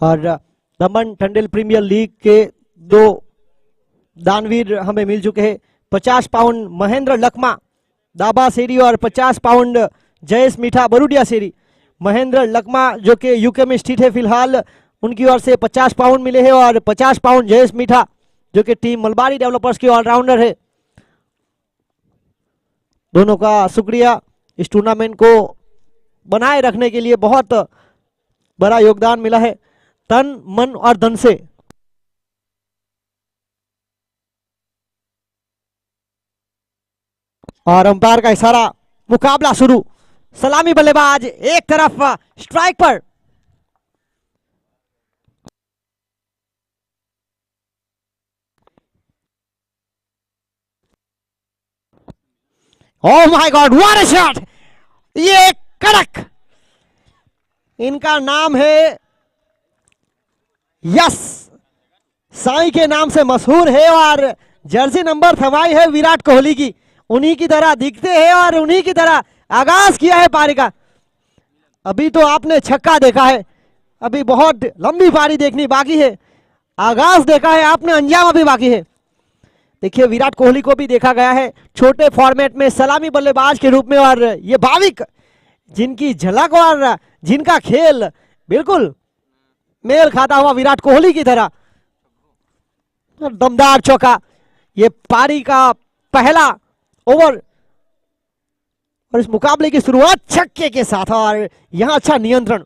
और दमन टंडल premiere league के 2 दानवीर हमें मिल चुके हैं। 50 पाउंड महेंद्र लकमा दाबा सेरी और 50 पाउंड जयेश मीठा बरुडिया सेरी। महेंद्र लकमा जो कि यूके में स्थित है फिलहाल, उनकी ओर से 50 पाउंड मिले हैं और 50 पाउंड जयेश मीठा जो कि टीम मलबारी डेवलपर्स के ऑलराउंडर है। दोनों का शुक्रिया इस टूर्नामेंट को बनाए रखने के लिए, बहुत बड़ा योगदान मिला है तन मन और धन से। और अंपायर का इशारा, मुकाबला शुरू। सलामी बल्लेबाज एक तरफ स्ट्राइक पर। Oh my God, what a shot! ये कड़क, इनका नाम है यस, साई के नाम से मशहूर है और जर्सी नंबर थमाई है विराट कोहली की। उन्हीं की तरह दिखते हैं और उन्हीं की तरह आगाज किया है पारी का। अभी तो आपने छक्का देखा है, अभी बहुत लंबी पारी देखनी बाकी है। आगाज देखा है आपने, अंजाम अभी बाकी है। देखिए विराट कोहली को भी देखा गया है छोटे फॉर्मेट में सलामी बल्लेबाज के रूप में, और ये भाविक जिनकी झलक और जिनका खेल बिल्कुल मेल खाता हुआ विराट कोहली की तरह। दमदार चौका, ये पारी का पहला ओवर और इस मुकाबले की शुरुआत छक्के के साथ, और यहां अच्छा नियंत्रण।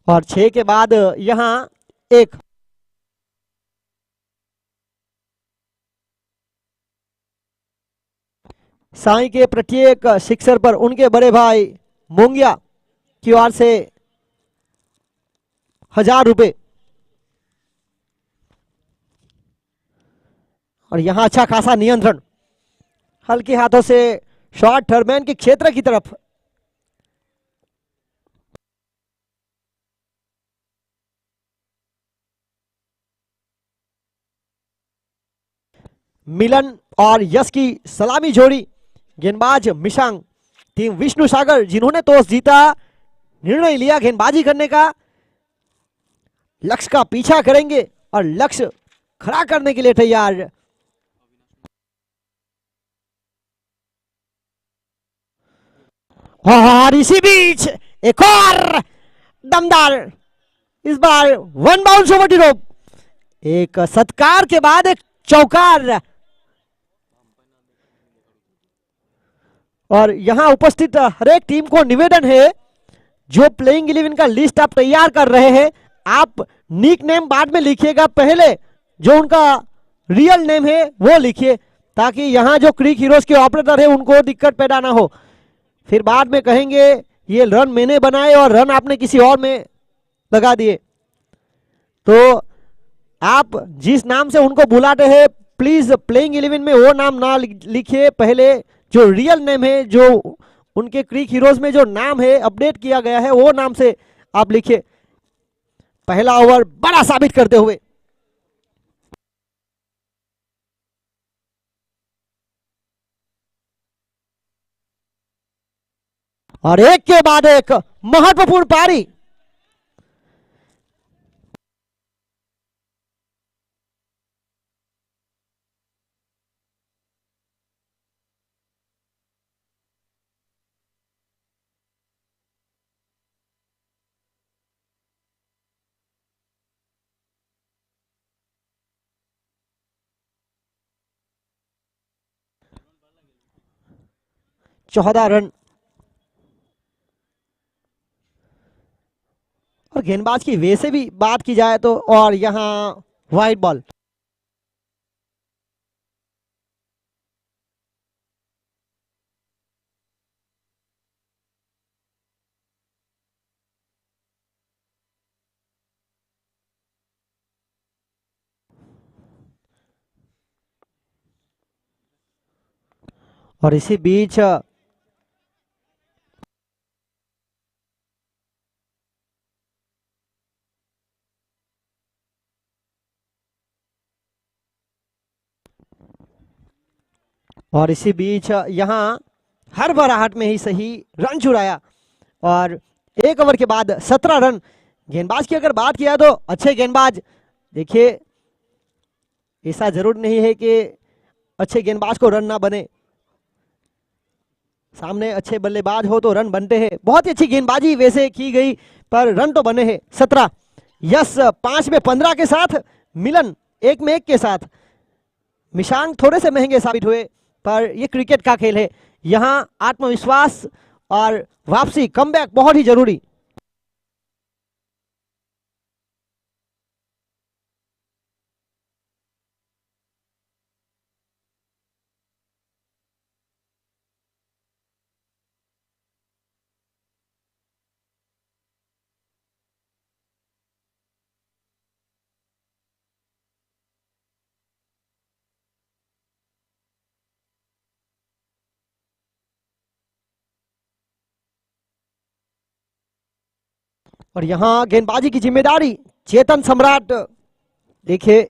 और 6 के बाद यहां एक साई के प्रत्येक सिक्सर पर उनके बड़े भाई मोंगिया की ओर से 1000 रुपए। और यहां अच्छा खासा नियंत्रण, हल्के हाथों से शॉट टर्बैन के क्षेत्र की तरफ। मिलन और यश की सलामी जोड़ी। गेंदबाज मिशांग, टीम विष्णु सागर जिन्होंने टॉस जीता, निर्णय लिया गेंदबाजी करने का, लक्ष्य का पीछा करेंगे और लक्ष्य खड़ा करने के लिए तैयार। और इसी बीच एक और दमदार, इस बार 1 बाउंस ओवर द रोप। एक सत्कार के बाद एक चौकार। और यहां उपस्थित हर एक टीम को निवेदन है, जो प्लेइंग 11 का लिस्ट आप तैयार कर रहे हैं, आप निक नेम बाद में लिखिएगा, पहले जो उनका रियल नेम है वो लिखिए, ताकि यहां जो क्रिक हीरोज के ऑपरेटर है उनको दिक्कत पैदा ना हो। फिर बाद में कहेंगे ये रन मैंने बनाए और रन आपने किसी और में लगा दिए। तो आप जिस नाम से उनको बुलाते हैं, प्लीज प्लेइंग 11 में वो नाम ना लिखिए, पहले जो रियल नेम है, जो उनके क्रिक हीरोज में जो नाम है अपडेट किया गया है, वो नाम से आप लिखिए। पहला ओवर बड़ा साबित करते हुए। और एक के बाद एक महत्वपूर्ण पारी। चौदह रन। और गेंदबाज की वे से भी बात की जाए तो, और यहां वाइड बॉल। और इसी बीच और इसी बीच यहाँ हर बराहट में ही सही रन चुराया और 1 ओवर के बाद 17 रन। गेंदबाज की अगर बात किया तो अच्छे गेंदबाज, देखिए ऐसा जरूर नहीं है कि अच्छे गेंदबाज को रन ना बने, सामने अच्छे बल्लेबाज हो तो रन बनते हैं। बहुत ही अच्छी गेंदबाजी वैसे की गई पर रन तो बने हैं 17। यस 5 में 15 के साथ, मिलन 1 में 1 के साथ। मिशांग थोड़े से महंगे साबित हुए पर यह क्रिकेट का खेल है, यहाँ आत्मविश्वास और वापसी कमबैक बहुत ही जरूरी। और यहां गेंदबाजी की जिम्मेदारी चेतन सम्राट। देखिए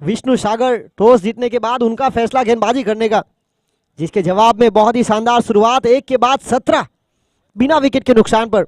विष्णु सागर टॉस जीतने के बाद उनका फैसला गेंदबाजी करने का, जिसके जवाब में बहुत ही शानदार शुरुआत, 1 के बाद 17 बिना विकेट के नुकसान पर।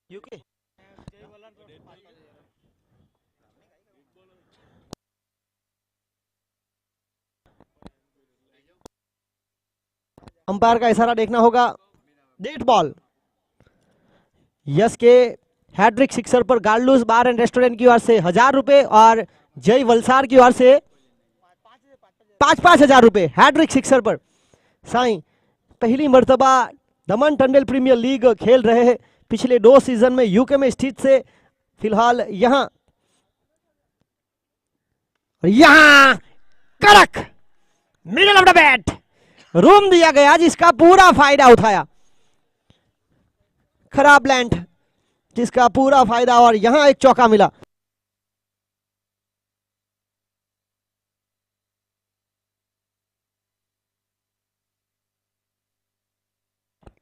यूके अंपायर का इशारा देखना होगा, डेट बॉल। यस के हैट्रिक सिक्सर पर गार्लूस बार एंड रेस्टोरेंट की ओर से 1000 रुपए और जय वलसार की ओर से 5-5 हजार रुपए हैट्रिक सिक्सर पर। साईं पहली मर्तबा दमन टंडल प्रीमियर लीग खेल रहे हैं, पिछले 2 सीजन में यूके में स्थित से फिलहाल यहां कड़क middle of the bat room दिया गया, जिसका पूरा फायदा उठाया। खराब लैंड जिसका पूरा फायदा, और यहां एक चौका मिला।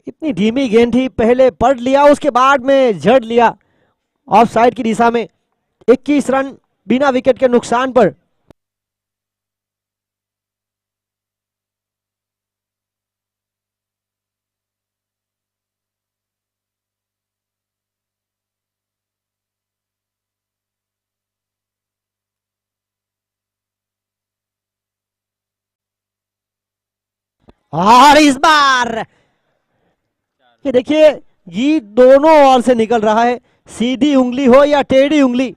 इतनी धीमी गेंद थी, पहले पढ़ लिया उसके बाद में झड़ लिया ऑफ साइड की दिशा में। 21 रन बिना विकेट के नुकसान पर। और इस बार ये देखिए ये दोनों ओर से निकल रहा है, सीधी उंगली हो या टेढ़ी उंगली।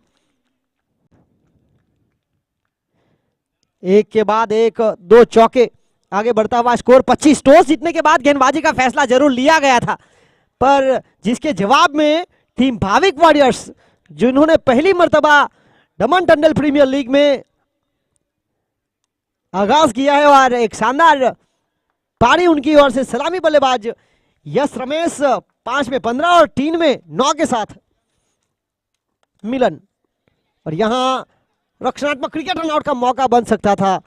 एक के बाद एक 2 चौके, आगे बढ़ता हुआ स्कोर 25। टॉस जीतने के बाद गेंदबाजी का फैसला जरूर लिया गया था, पर जिसके जवाब में टीम भाविक वॉरियर्स, जिन्होंने पहली मर्तबा दमन टंडल प्रीमियर लीग में आगाज किया है, और एक शानदार पारी उनकी ओर से सलामी बल्लेबाज यस रमेश 5 में 15 और 3 में 9 के साथ मिलन। और यहां रक्षणात्मक क्रिकेट रनआउट का मौका बन सकता था।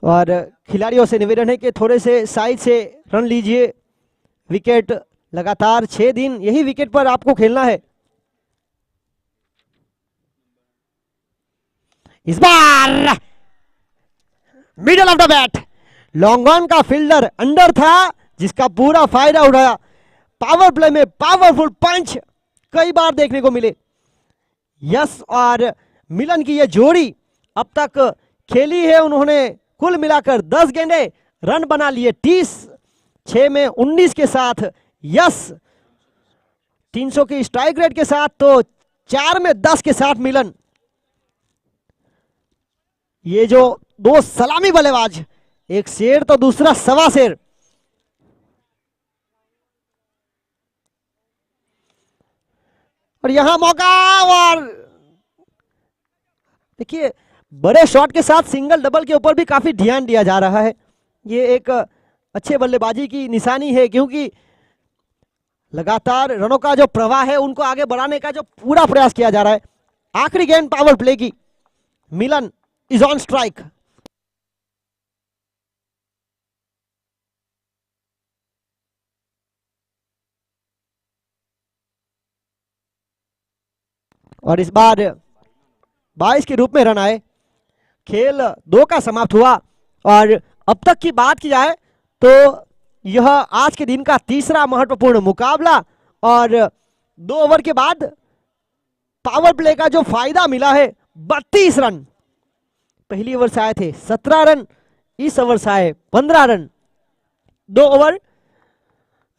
और खिलाड़ियों से निवेदन है कि थोड़े से साइड से रन लीजिए। विकेट लगातार 6 दिन यही विकेट पर आपको खेलना है। इस बार middle of the bat, long on का फील्डर अंडर था, जिसका पूरा फायदा उठाया। पावर प्ले में पावरफुल पंच कई बार देखने को मिले। यस और मिलन की यह जोड़ी अब तक खेली है, उन्होंने कुल मिलाकर 10 गेंदे रन बना लिए। 6 में 19 के साथ यस 300 की स्ट्राइक रेट के साथ, तो 4 में 10 के साथ मिलन। ये जो 2 सलामी बल्लेबाज, एक शेर तो दूसरा सवा शेर। और यहां मौका, और देखिए बड़े शॉट के साथ सिंगल डबल के ऊपर भी काफी ध्यान दिया जा रहा है। ये एक अच्छे बल्लेबाजी की निशानी है, क्योंकि लगातार रनों का जो प्रवाह है उनको आगे बढ़ाने का जो पूरा प्रयास किया जा रहा है। आखिरी गेंद पावर प्ले की, मिलन इज ऑन स्ट्राइक। और इस बार 22 के रूप में रन आए। खेल 2 का समाप्त हुआ और अब तक की बात की जाए तो यह आज के दिन का तीसरा महत्वपूर्ण मुकाबला, और 2 ओवर के बाद पावर प्ले का जो फायदा मिला है 32 रन। पहली ओवर से आए थे 17 रन, इस ओवर से आए 15 रन। 2 ओवर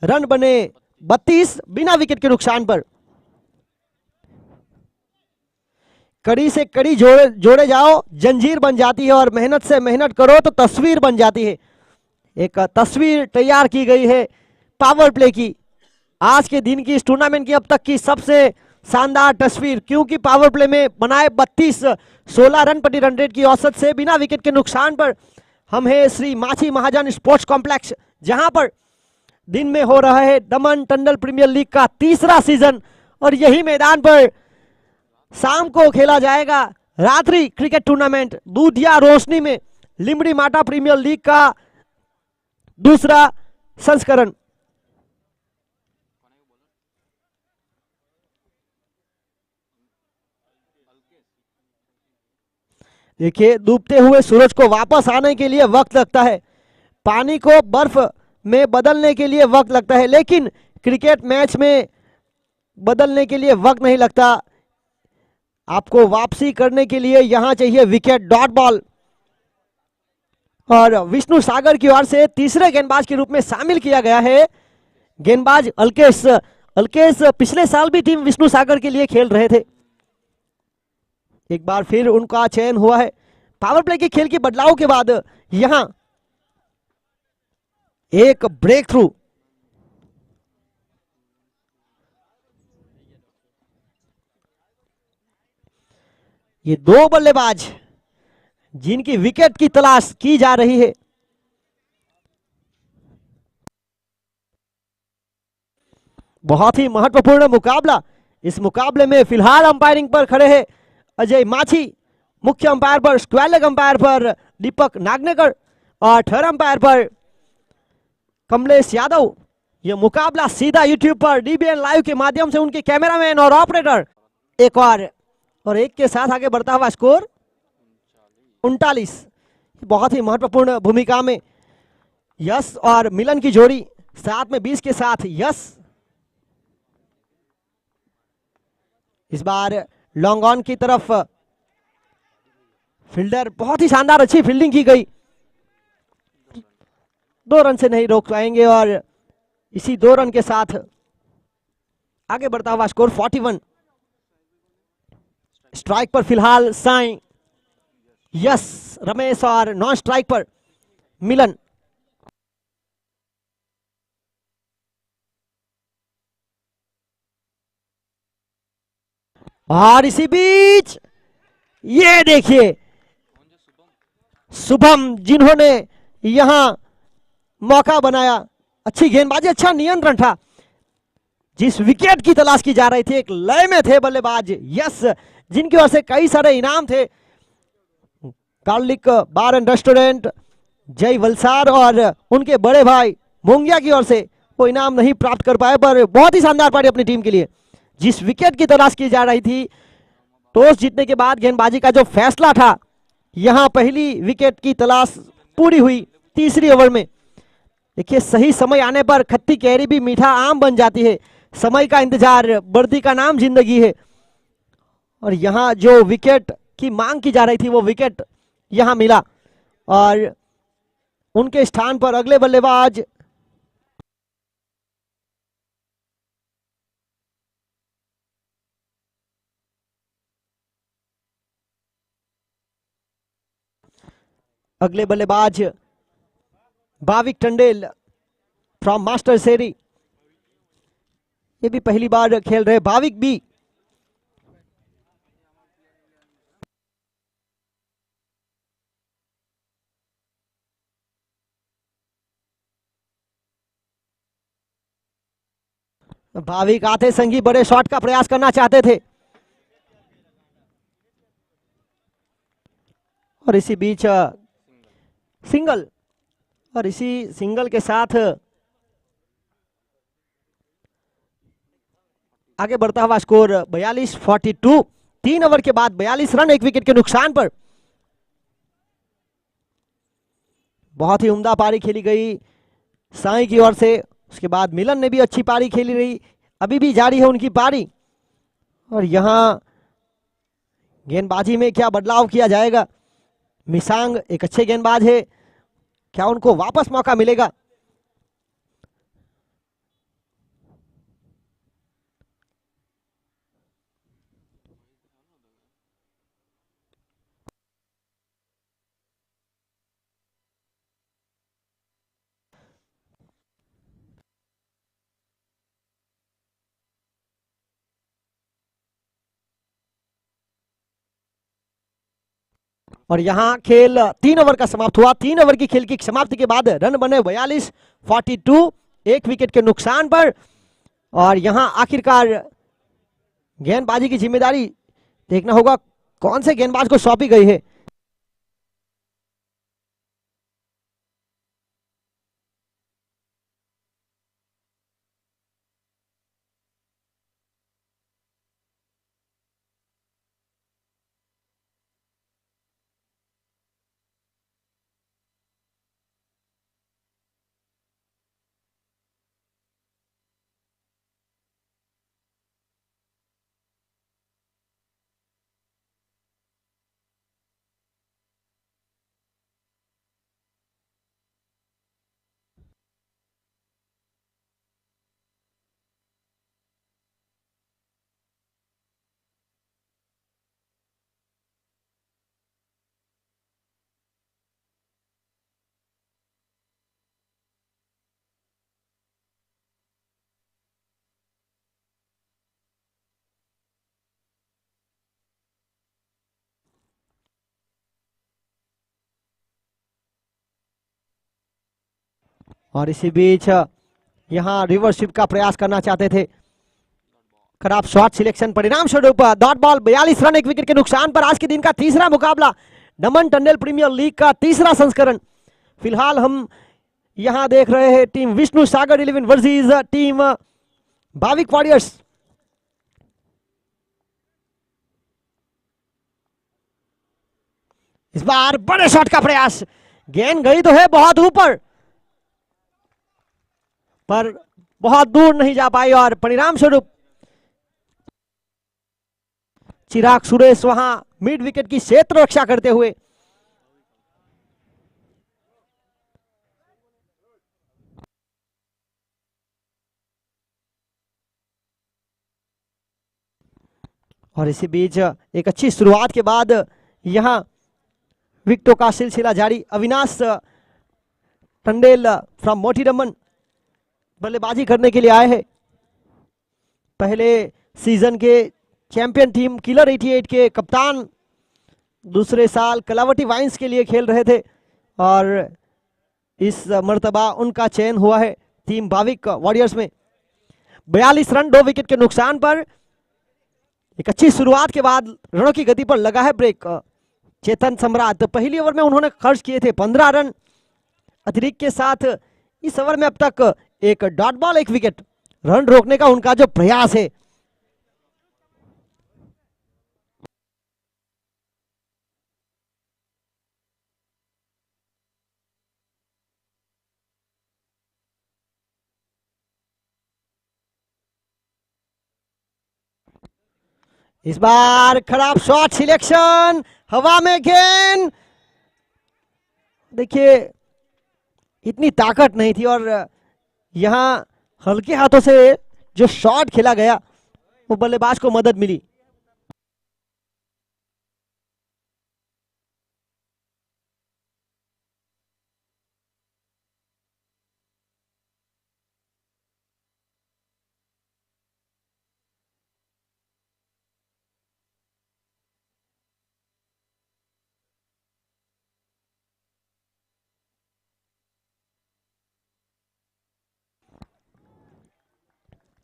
रन बने 32 बिना विकेट के नुकसान पर। कड़ी से कड़ी जोड़े जाओ, जंजीर बन जाती है, और मेहनत से मेहनत करो तो तस्वीर बन जाती है। एक तस्वीर तैयार की गई है पावर प्ले की, आज के दिन की, इस टूर्नामेंट की अब तक की सबसे शानदार तस्वीर, क्योंकि पावर प्ले में बनाए 16 रन प्रति रन रेट की औसत से बिना विकेट के नुकसान पर। हम हैं श्री माछी महाजन स्पोर्ट्स कॉम्प्लेक्स, जहां पर दिन में हो रहा है दमन टंडल प्रीमियर लीग का तीसरा सीजन, और यही मैदान पर शाम को खेला जाएगा रात्रि क्रिकेट टूर्नामेंट दूधिया रोशनी में, लिमड़ी माटा प्रीमियर लीग का दूसरा संस्करण। देखिए डूबते हुए सूरज को वापस आने के लिए वक्त लगता है, पानी को बर्फ में बदलने के लिए वक्त लगता है, लेकिन क्रिकेट मैच में बदलने के लिए वक्त नहीं लगता। आपको वापसी करने के लिए यहां चाहिए विकेट, डॉट बॉल। और विष्णु सागर की ओर से तीसरे गेंदबाज के रूप में शामिल किया गया है गेंदबाज अल्केश। अल्केश पिछले साल भी टीम विष्णु सागर के लिए खेल रहे थे, एक बार फिर उनका चयन हुआ है। पावर प्ले के खेल के बदलाव के बाद यहां एक ब्रेक थ्रू, ये 2 बल्लेबाज जिनकी विकेट की तलाश की जा रही है। बहुत ही महत्वपूर्ण मुकाबला। इस मुकाबले में फिलहाल अंपायरिंग पर खड़े हैं अजय माछी, मुख्य अंपायर पर, स्क्वायर अंपायर पर दीपक नागनेकर, और थर्ड अंपायर पर कमलेश यादव। यह मुकाबला सीधा यूट्यूब पर डीबीएन लाइव के माध्यम से उनके कैमरामैन और ऑपरेटर एक और एक के साथ आगे बढ़ता हुआ स्कोर 39। बहुत ही महत्वपूर्ण भूमिका में यश और मिलन की जोड़ी, साथ में 20 के साथ यश। इस बार लॉन्ग ऑन की तरफ फील्डर, बहुत ही शानदार अच्छी फील्डिंग की गई, 2 रन से नहीं रोक पाएंगे, और इसी 2 रन के साथ आगे बढ़ता हुआ स्कोर 41। स्ट्राइक पर फिलहाल साई, यस, रमेश, और नॉन स्ट्राइक पर मिलन। और इसी बीच ये देखिए शुभम, जिन्होंने यहां मौका बनाया, अच्छी गेंदबाजी, अच्छा नियंत्रण था। जिस विकेट की तलाश की जा रही थी, एक लय में थे बल्लेबाज यस, जिनकी ओर से कई सारे इनाम थे। कार्लिक बार एंड रेस्टोरेंट, जय वलसार और उनके बड़े भाई मोंगिया की ओर से वो इनाम नहीं प्राप्त कर पाए, पर बहुत ही शानदार पारी अपनी टीम के लिए। जिस विकेट की तलाश की जा रही थी, टॉस जीतने के बाद गेंदबाजी का जो फैसला था, यहां पहली विकेट की तलाश पूरी हुई तीसरी ओवर में। देखिए सही समय आने पर खट्टी कैरी भी मीठा आम बन जाती है, समय का इंतजार वर्दी का नाम जिंदगी है। और यहां जो विकेट की मांग की जा रही थी वो विकेट यहां मिला, और उनके स्थान पर अगले बल्लेबाज भाविक टंडेल फ्रॉम मास्टर सेरी। ये भी पहली बार खेल रहे भाविक भी भाविक आते संगी बड़े शॉट का प्रयास करना चाहते थे और इसी बीच सिंगल, और इसी सिंगल के साथ आगे बढ़ता हुआ स्कोर 42-42। 3 ओवर के बाद 42 रन, 1 विकेट के नुकसान पर। बहुत ही उम्दा पारी खेली गई साई की ओर से। उसके बाद मिलन ने भी अच्छी पारी खेली रही, अभी भी जारी है उनकी पारी। और यहां गेंदबाजी में क्या बदलाव किया जाएगा? मिसांग एक अच्छे गेंदबाज है, क्या उनको वापस मौका मिलेगा? और यहां खेल 3 ओवर का समाप्त हुआ। 3 ओवर की खेल की समाप्ति के बाद रन बने 42-42, 1 विकेट के नुकसान पर। और यहां आखिरकार गेंदबाजी की जिम्मेदारी देखना होगा कौन से गेंदबाज को सौंपी गई है। और इसी बीच यहां रिवर्सशिप का प्रयास करना चाहते थे, खराब शॉट सिलेक्शन, परिणाम स्वरूप डॉट बॉल। 42 रन, 1 विकेट के नुकसान पर। आज के दिन का तीसरा मुकाबला, दमन टंडल प्रीमियर लीग का तीसरा संस्करण। फिलहाल हम यहां देख रहे हैं टीम विष्णु सागर 11 वर्सेस टीम भाविक वॉरियर्स। इस बार बड़े शॉट का प्रयास, गेंद गई तो है बहुत ऊपर, पर बहुत दूर नहीं जा पाई और परिणाम स्वरूप चिराग सुरेश वहां मिड विकेट की क्षेत्र रक्षा करते हुए। और इसी बीच एक अच्छी शुरुआत के बाद यहां विकेटों का सिलसिला जारी। अविनाश टंडेल फ्रॉम मोटी दमन बल्लेबाजी करने के लिए आए हैं। पहले सीजन के चैंपियन टीम किलर 88 के कप्तान, दूसरे साल कलावटी वाइन्स के लिए खेल रहे थे और इस मर्तबा उनका चयन हुआ है टीम भाविक वॉरियर्स में। 42 रन, 2 विकेट के नुकसान पर। एक अच्छी शुरुआत के बाद रनों की गति पर लगा है ब्रेक चेतन सम्राट। तो पहली ओवर में उन्होंने खर्च किए थे 15 रन अतिरिक्त के साथ। इस ओवर में अब तक एक डॉट बॉल, 1 विकेट। रन रोकने का उनका जो प्रयास है, इस बार खराब शॉट सिलेक्शन, हवा में गेंद। देखिए इतनी ताकत नहीं थी और यहां हल्के हाथों से जो शॉट खेला गया वो बल्लेबाज को मदद मिली।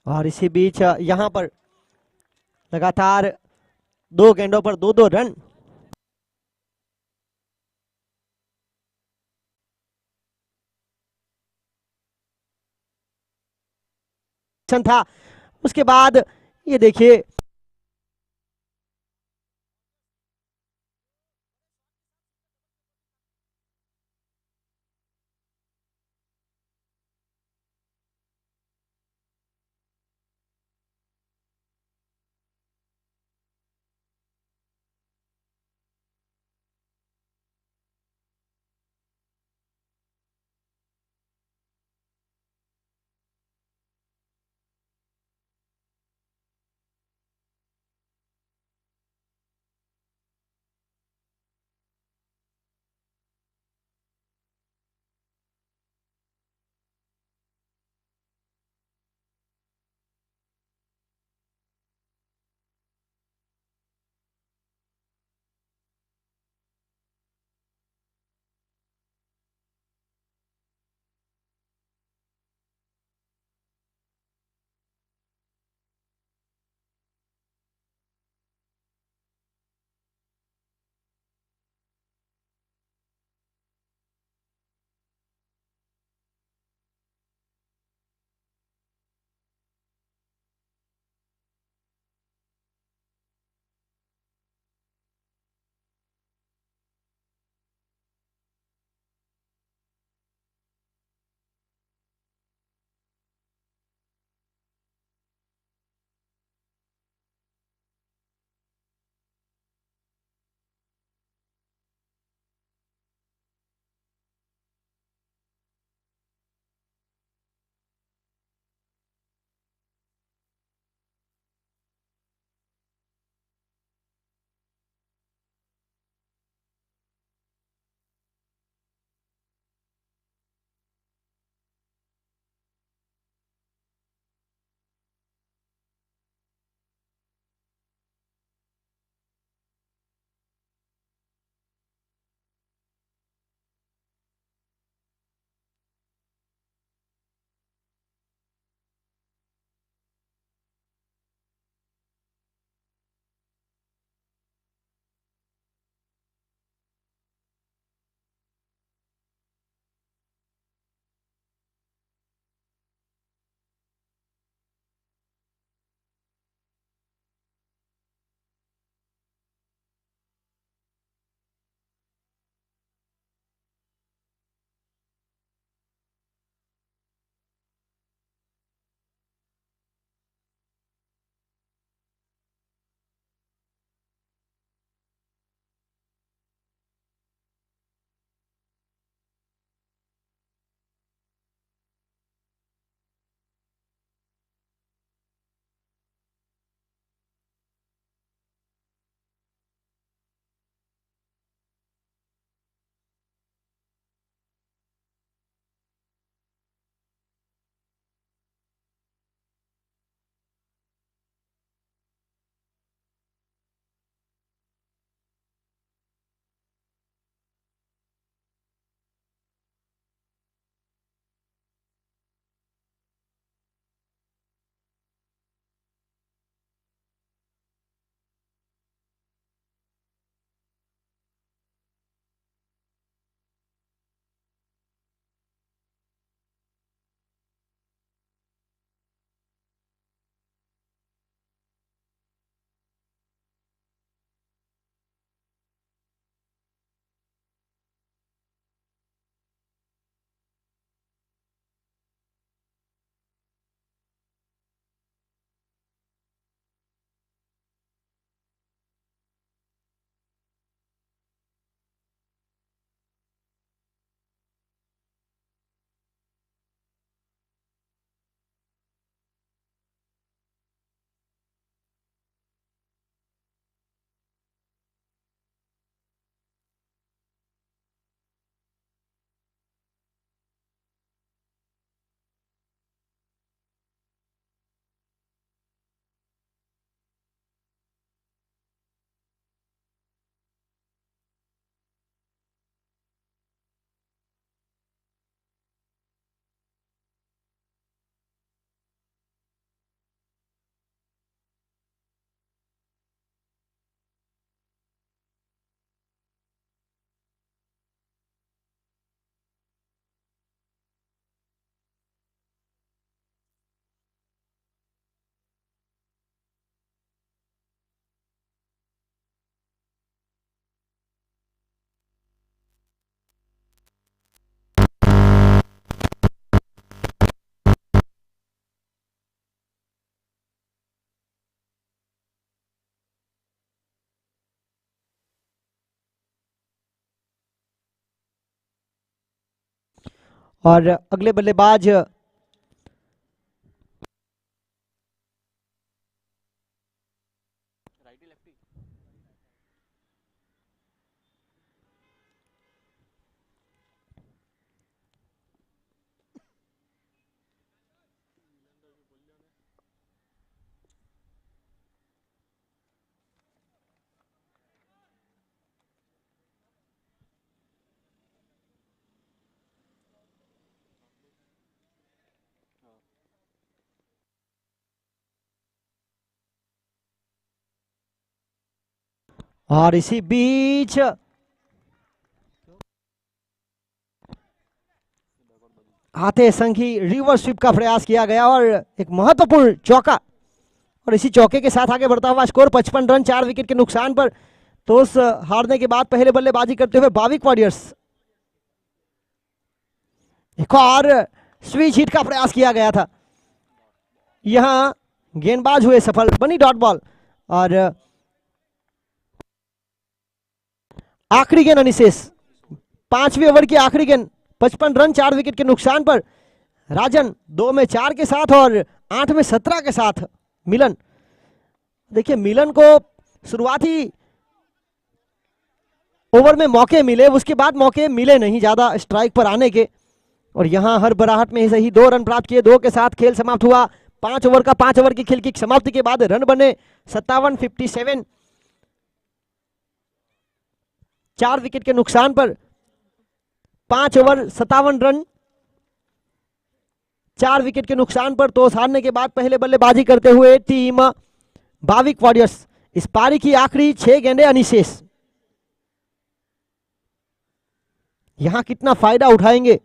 और इसी बीच यहाँ पर लगातार 2 गेंदों पर 2-2 रन था। उसके बाद ये देखिए और अगले बल्लेबाज और इसी बीच आते संग ही रिवर्स स्वीप का प्रयास किया गया और एक महत्वपूर्ण चौका, और इसी चौके के साथ आगे बढ़ता हुआ स्कोर 55 रन 4 विकेट के नुकसान पर। तो उस हारने के बाद पहले बल्लेबाजी करते हुए बाविक वॉरियर्स, एक और स्विच हिट का प्रयास किया गया था, यहां गेंदबाज हुए सफल, बनी डॉट बॉल। और आखिरी गेंद अनिशेष, 5वें ओवर की आखिरी गेंद, 55 रन 4 विकेट के नुकसान पर राजन 2 में 4 के साथ और 8 में 17 के साथ मिलन। देखिए मिलन को शुरुआती ओवर में मौके मिले, उसके बाद मौके मिले नहीं ज्यादा स्ट्राइक पर आने के, और यहां हर बराहट में सही 2 रन प्राप्त किए। 2 के साथ खेल समाप्त हुआ। 5 ओवर की खेल की समाप्ति के बाद रन बने 57 4 विकेट के नुकसान पर। 5 ओवर 57 रन 4 विकेट के नुकसान पर टॉस हारने के बाद पहले बल्लेबाजी करते हुए टीम बाविक वॉरियर्स। इस पारी की आखिरी 6 गेंदें अनिशेष, यहां कितना फायदा उठाएंगे।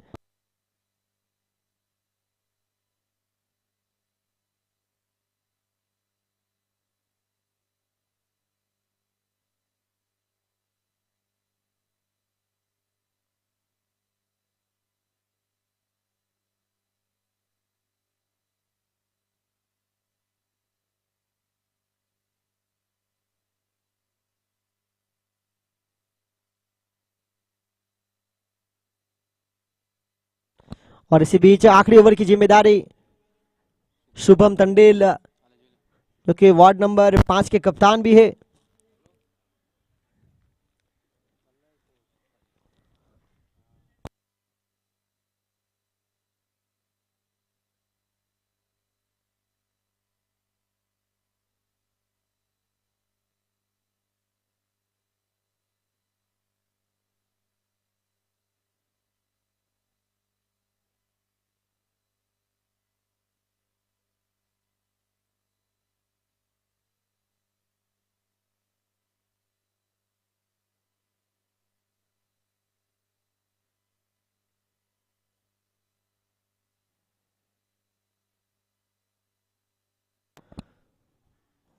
और इसी बीच आखिरी ओवर की जिम्मेदारी शुभम तंडेल, जो कि वार्ड नंबर 5 के कप्तान भी है,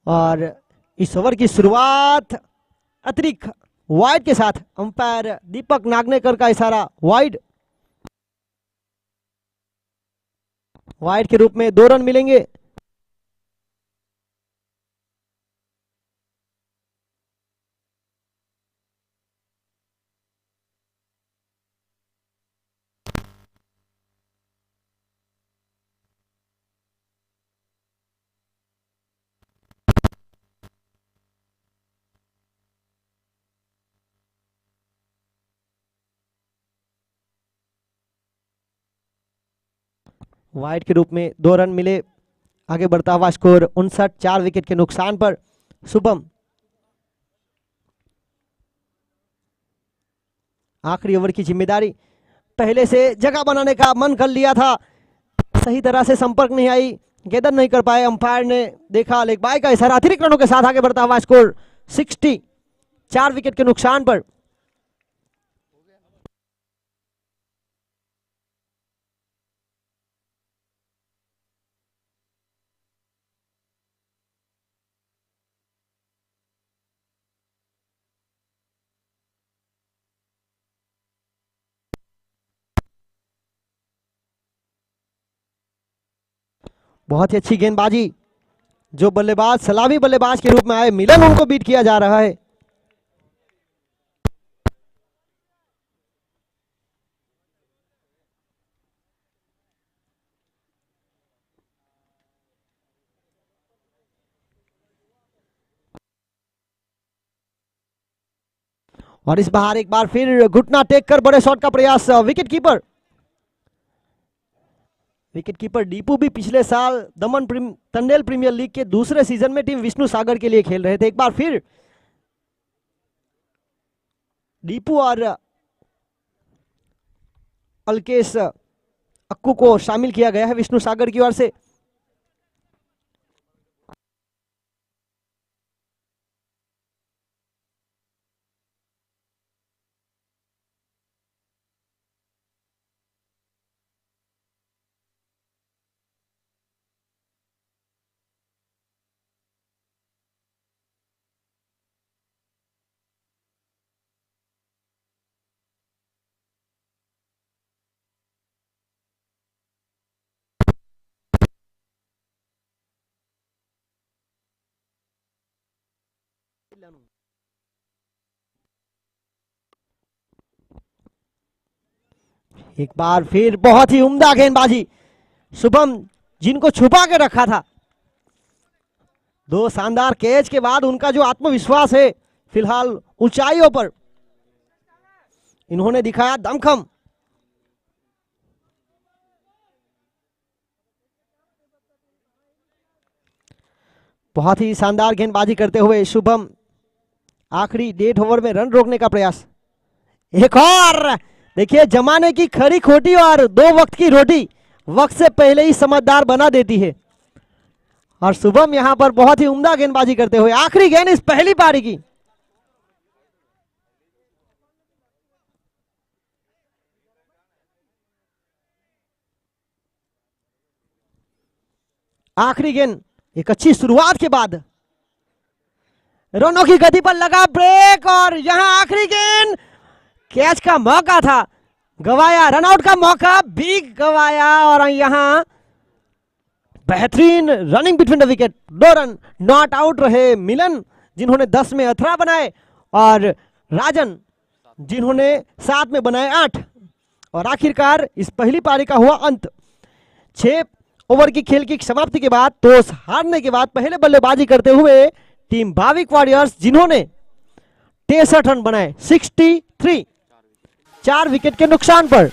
और इस ओवर की शुरुआत अतिरिक्त वाइड के साथ, अंपायर दीपक नागनेकर का इशारा वाइड, वाइड के रूप में 2 रन मिलेंगे। वाइड के रूप में 2 रन मिले। आगे बढ़ता हुआ स्कोर 59 4 विकेट के नुकसान पर। शुभम आखिरी ओवर की जिम्मेदारी, पहले से जगह बनाने का मन कर लिया था, सही तरह से संपर्क नहीं आई, गेंदन नहीं कर पाए, अंपायर ने देखा, लेग बाय का इशारा, अतिरिक्त रनों के साथ आगे बढ़ता हुआ स्कोर 60 4 विकेट के नुकसान पर। बहुत ही अच्छी गेंदबाजी, जो बल्लेबाज सलामी बल्लेबाज के रूप में आए मिलन, उनको बीट किया जा रहा है। और इस बार एक बार फिर घुटना टेक कर बड़े शॉट का प्रयास। विकेट कीपर दीपू भी पिछले साल तंडेल प्रीमियर लीग के दूसरे सीजन में टीम विष्णु सागर के लिए खेल रहे थे। एक बार फिर दीपू और अल्केश अक्कू को शामिल किया गया है विष्णु सागर की ओर से। एक बार फिर बहुत ही उम्दा गेंदबाजी शुभम, जिनको छुपा के रखा था। दो शानदार कैच के बाद उनका जो आत्मविश्वास है फिलहाल ऊंचाइयों पर, इन्होंने दिखाया दमखम। बहुत ही शानदार गेंदबाजी करते हुए शुभम आखिरी 1.5 ओवर में रन रोकने का प्रयास। एक और देखिए, जमाने की खरी खोटी और 2 वक्त की रोटी वक्त से पहले ही समझदार बना देती है। और शुभम यहां पर बहुत ही उम्दा गेंदबाजी करते हुए आखिरी गेंद इस पहली पारी की। आखिरी गेंद एक अच्छी शुरुआत के बाद रनों की गति पर लगा ब्रेक, और यहां आखिरी गेंद कैच का मौका था, गवाया। रनआउट का मौका भी गवाया, और यहां बेहतरीन running between the wicket. 2 run not out रहे मिलन, जिन्होंने 10 में 18 बनाए, और राजन जिन्होंने 7 में बनाए 8। और आखिरकार इस पहली पारी का हुआ अंत। 6 ओवर की खेल की समाप्ति के बाद, टॉस हारने के बाद पहले बल्लेबाजी करते हुए टीम भाविक वॉरियर्स, जिन्होंने 63 रन बनाए 63, 4 विकेट के नुकसान पर।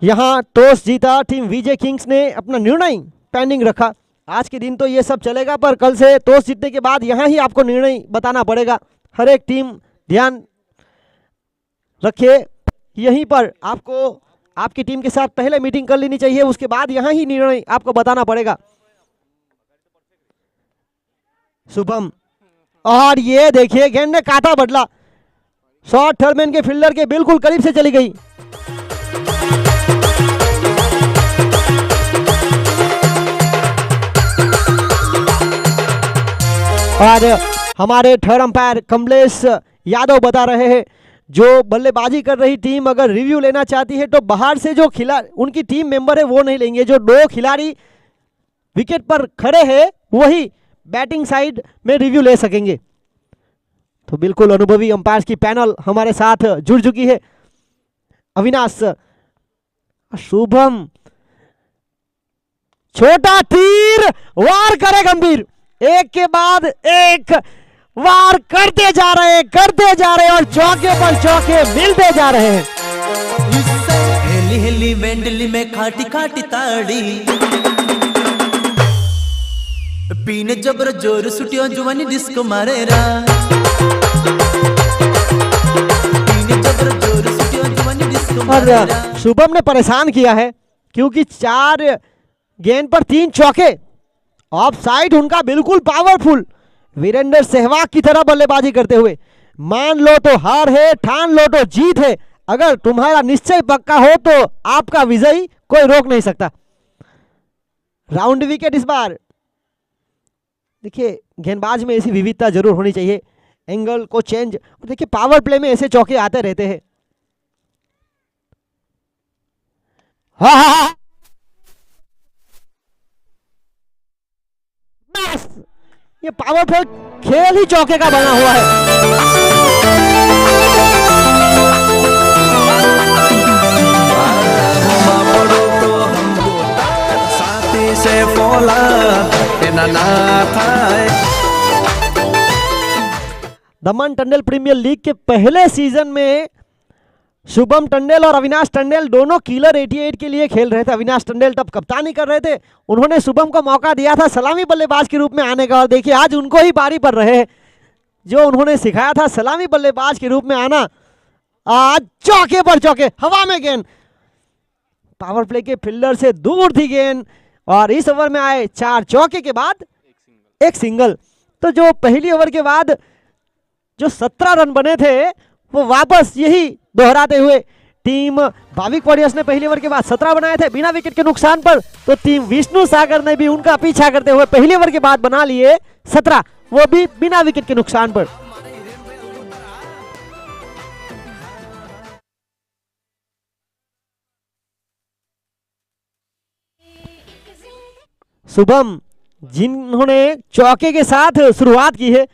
यहाँ टॉस जीता टीम विजय किंग्स ने, अपना निर्णय पेंडिंग रखा। आज के दिन तो ये सब चलेगा, पर कल से टॉस जीतने के बाद यहाँ ही आपको निर्णय बताना पड़ेगा। हर एक टीम ध्यान रखिए, यहीं पर आपको आपकी टीम के साथ पहले मीटिंग कर लेनी चाहिए, उसके बाद यहाँ ही निर्णय आपको बताना पड़ेगा। शुभम, और ये देखिए गेंद ने काटा बदला, शॉट थर्डमैन के फील्डर के बिल्कुल करीब से चली गई। और हमारे थर्ड अंपायर कमलेश यादव बता रहे हैं, जो बल्लेबाजी कर रही टीम अगर रिव्यू लेना चाहती है तो बाहर से जो खिलाड़ी उनकी टीम मेंबर है वो नहीं लेंगे, जो 2 खिलाड़ी विकेट पर खड़े हैं वही बैटिंग साइड में रिव्यू ले सकेंगे। तो बिल्कुल अनुभवी अंपायर की पैनल हमारे साथ जुड़ चुकी है। अविनाश, शुभम, छोटा तीर, वार करे गंभीर, एक के बाद एक वार करते जा रहे हैं और चौके पर चौके मिलते जा रहे हैं। हेली हेली वेंडली में खाटी खाटी ताड़ी, पीने जबर जोर सुटियो जुवानी डिस्को मारे रा, पीने जबर जोर सुटियो जुवानी डिस्को मारे रा। और शुभम ने परेशान किया है क्योंकि 4 गेंद पर 3 चौके, ऑफ साइड उनका बिल्कुल पावरफुल, वीरेंद्र सहवाग की तरह बल्लेबाजी करते हुए। मान लो तो हार है, ठान लो तो जीत है, अगर तुम्हारा निश्चय पक्का हो तो आपका विजयी कोई रोक नहीं सकता। राउंड विकेट इस बार। देखिए गेंदबाज में ऐसी विविधता जरूर होनी चाहिए, एंगल को चेंज, देखिए पावर प्ले में ऐसे चौके आते रहते हैं। हाँ, बस ये पावर प्ले खेल ही चौके का बना हुआ है। दमन टंडेल प्रीमियर लीग के पहले सीजन में शुभम टंडेल और अविनाश टंडेल दोनों किलर 88 के लिए खेल रहे थे। अविनाश टंडेल तब कप्तानी कर रहे थे, उन्होंने शुभम को मौका दिया था सलामी बल्लेबाज के रूप में आने का, और देखिए आज उनको ही बारी पर रहे हैं, जो उन्होंने सिखाया था सलामी बल्लेबाज के रूप में आना, आज चौके पर चौके, हवा में गेंद, पावर प्ले के फील्डर से दूर थी गेंद, और इस ओवर में आए 4 चौके के बाद एक सिंगल। तो जो पहली ओवर के बाद जो 17 रन बने थे वो वापस यही दोहराते हुए टीम भाविक वॉरियर्स ने पहली ओवर के बाद 17 बनाए थे बिना विकेट के नुकसान पर, तो टीम विष्णु सागर ने भी उनका पीछा करते हुए पहली ओवर के बाद बना लिए 17, वो भी बिना विकेट के नुकसान पर। शुभम जिन्होंने चौके के साथ शुरुआत की है,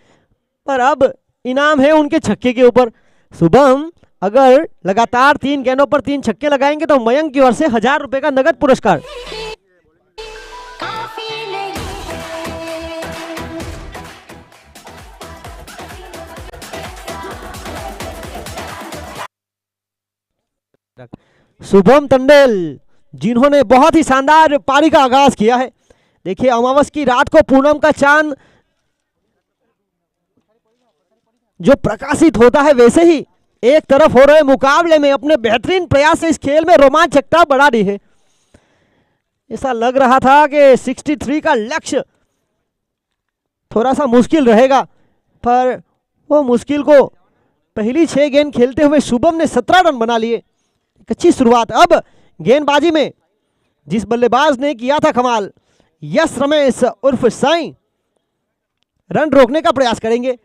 पर अब इनाम है उनके छक्के के ऊपर। शुभम अगर लगातार 3 गेंदों पर 3 छक्के लगाएंगे तो मयंक की ओर से 1000 रुपए का नगद पुरस्कार। शुभम टंडेल जिन्होंने बहुत ही शानदार पारी का आगाज किया है। देखिए अमावस की रात को पूनम का चांद जो प्रकाशित होता है, वैसे ही एक तरफ हो रहे मुकाबले में अपने बेहतरीन प्रयास से इस खेल में रोमांचकता बढ़ा दी है। ऐसा लग रहा था कि 63 का लक्ष्य थोड़ा सा मुश्किल रहेगा, पर वो मुश्किल को पहली 6 गेंद खेलते हुए शुभम ने 17 रन बना लिए। एक अच्छी शुरुआत। अब गेंदबाजी में जिस बल्लेबाज ने किया था कमाल, यस रमेश उर्फ साईं रन रोकने का प्रयास करेंगे।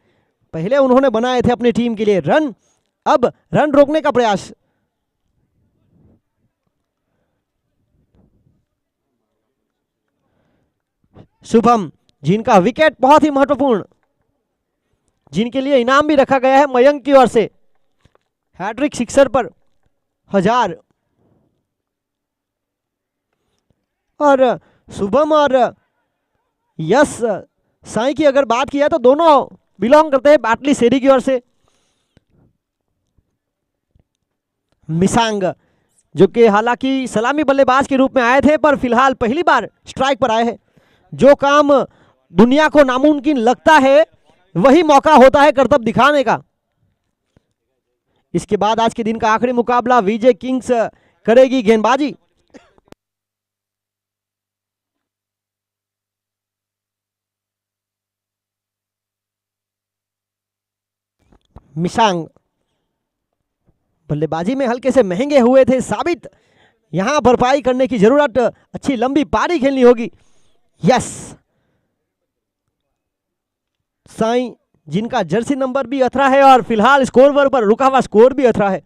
पहले उन्होंने बनाए थे अपनी टीम के लिए रन, अब रन रोकने का प्रयास। शुभम जिनका विकेट बहुत ही महत्वपूर्ण, जिनके लिए इनाम भी रखा गया है मयंक की ओर से, हैट्रिक सिक्सर पर 1000। और शुभम और यस साईं की अगर बात किया तो दोनों बिलोंग करते हैं बाटली शेरी की ओर से। मिसांग जो कि हालांकि सलामी बल्लेबाज के रूप में आए थे, पर फिलहाल पहली बार स्ट्राइक पर आए हैं। जो काम दुनिया को नामुमकिन लगता है वही मौका होता है करतब दिखाने का। इसके बाद आज के दिन का आखिरी मुकाबला विजय किंग्स करेगी गेंदबाजी। मिशांग बल्लेबाजी में हल्के से महंगे हुए थे साबित, यहां भरपाई करने की जरूरत, अच्छी लंबी पारी खेलनी होगी। यस, साईं जिनका जर्सी नंबर भी अथरा है और फिलहाल स्कोर पर रुका हुआ स्कोर भी अथरा है।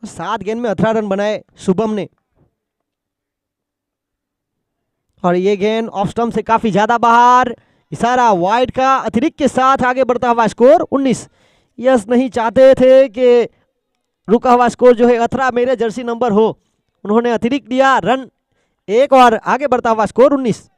7 गेंद में 18 रन बनाए शुभम ने, और ये गेंद ऑफ स्टंप से काफी ज्यादा बाहर, इशारा वाइड का, अतिरिक्त के साथ आगे बढ़ता हुआ स्कोर 19। यस नहीं चाहते थे कि रुका हुआ स्कोर जो है 18 मेरे जर्सी नंबर हो, उन्होंने अतिरिक्त दिया, रन 1 और आगे बढ़ता हुआ स्कोर 19।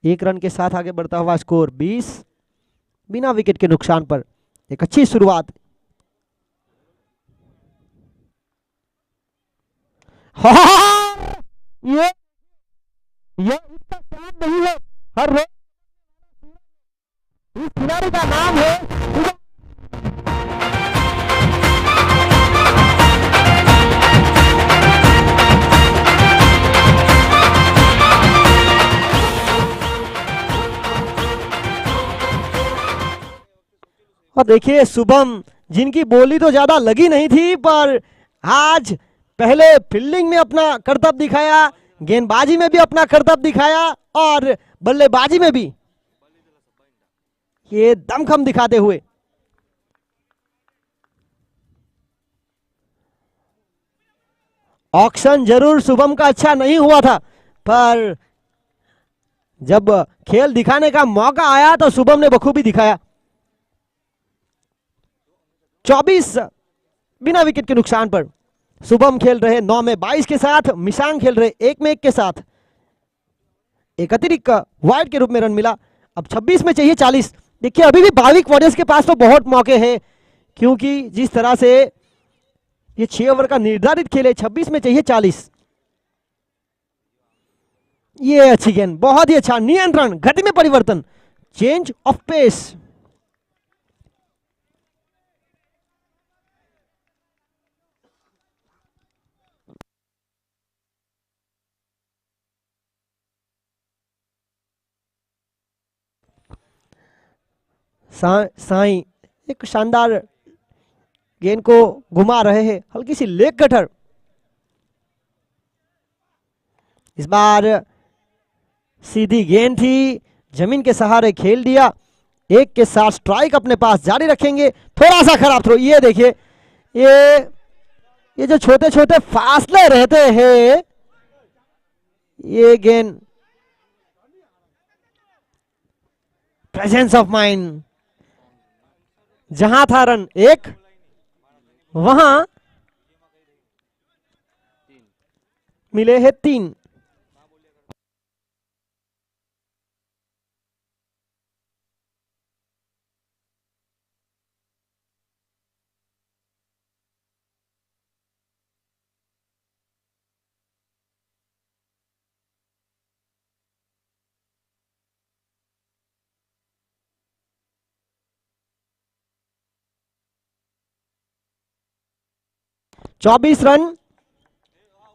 एक रन के साथ आगे बढ़ता हुआ स्कोर 20 बिना विकेट के नुकसान पर। एक अच्छी शुरुआत। ये इतना शांत नहीं है, हर रोज इस खिलाड़ी का नाम है। और देखिए शुभम, जिनकी बोली तो ज्यादा लगी नहीं थी, पर आज पहले फील्डिंग में अपना करतब दिखाया, गेंदबाजी में भी अपना करतब दिखाया, और बल्लेबाजी में भी ये दमखम दिखाते हुए। ऑक्शन जरूर शुभम का अच्छा नहीं हुआ था, पर जब खेल दिखाने का मौका आया तो शुभम ने बखूबी दिखाया। 24 बिना विकेट के नुकसान पर। शुभम खेल रहे 9 में 22 के साथ, मिशांग खेल रहे 1 में 1 के साथ। एक अतिरिक्त वाइड के रूप में रन मिला। अब 26 में चाहिए 40। देखिए अभी भी भाविक वॉरियर्स के पास तो बहुत मौके हैं, क्योंकि जिस तरह से ये 6 ओवर का निर्धारित खेल है, 26 में चाहिए 40। ये अच्छी गेंद, बहुत ही अच्छा नियंत्रण, गति में परिवर्तन, चेंज ऑफ पेस। साईं एक शानदार गेंद को घुमा रहे हैं, हल्की सी लेग कटर। इस बार सीधी गेंद थी, जमीन के सहारे खेल दिया। 1 के साथ स्ट्राइक अपने पास जारी रखेंगे। थोड़ा सा खराब थ्रो। ये देखिए, ये जो छोटे छोटे फासले रहते हैं, ये गेंद प्रेजेंस ऑफ माइंड, जहां था रन 1 वहां मिले हैं 3। चौबीस रन